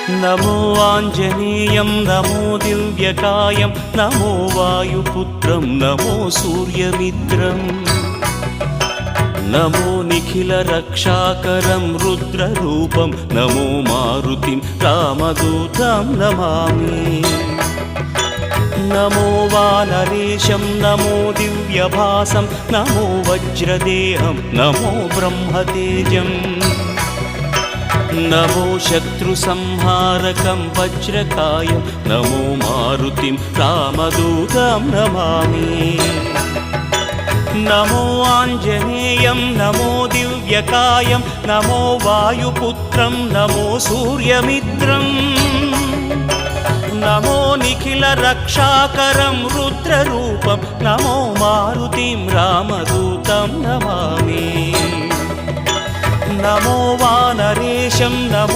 नमो आञ्जनेयं नमो दिव्यकायं नमो वायुपुत्रं नमो सूर्यमित्रम् नमो निखिलरक्षाकरं रुद्ररूपं नमो मारुतिं रामदूतं Namami नमो वानरेशं नमो दिव्यभासं नमो वज्रदेहं नमो ब्रह्मतेजम् नमो शत्रुसंहारकं वज्रकायं नमो मारुतिं रामदूतं Namami नमो आञ्जनेयं नमो दिव्यकायं नमो वायुपुत्रं नमो सूर्यमित्रम् नमो निखिलरक्षाकरं रुद्ररूपं नमो मारुतिं रामदूतं Namami नमो वानरेशं नमो